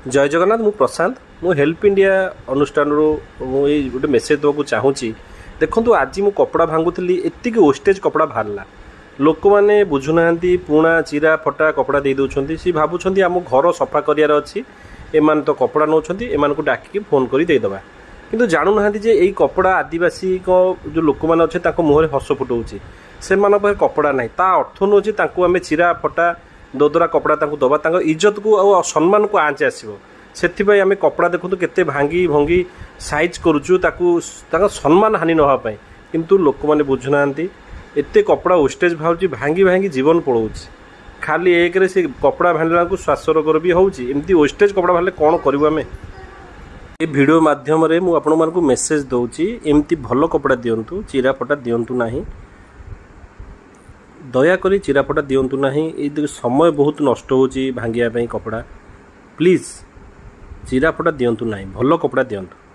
जय जगन्नाथ मु प्रशांत मु हेल्प इंडिया अनुष्ठान गोटे मेसेज देवाक चाहूँगी। देखो आज मु कपड़ा भांगुली एति वेस्टेज कपड़ा बाहरला लोक मैंने बुझुना पुणा चिरा फटा कपड़ा दे दौरान सी भावुं आम घर सफा करार अच्छी एम तो कपड़ा नौ एम डाक फोन कर देदेबा किंतु जानूना जे यही कपड़ा आदिवासी जो लोक मैंने अच्छे मुहर हस फुटाऊँच से कपड़ा ना ता अर्थ नुहे आम चिरा फटा दोदरा कपड़ा दबा इज्जत को आ सम्मान को आँच आसो से आम कपड़ा देखो केते भांगी भंगी साइज करुचु सम्मान हानि नापी किंतु लोक मैंने बुझुना एते कपड़ा वेस्टेज भाव भांगी भांगी जीवन पड़ोच खाली एक से कपड़ा भांगला को श्वास रोग भी होमती वेस्टेज कपड़ा भाले कौन करूँ आम ये वीडियो माध्यम मुझे मेसेज दूची एमती भल कपड़ा दिंतु चिरा फटा दिंतु ना दयाकोरी चिराफटा दिंतु ना ये समय बहुत नष्ट हो भांगिया कपड़ा प्लीज चिराफटा दिंतु ना भल कपड़ा दिंतु।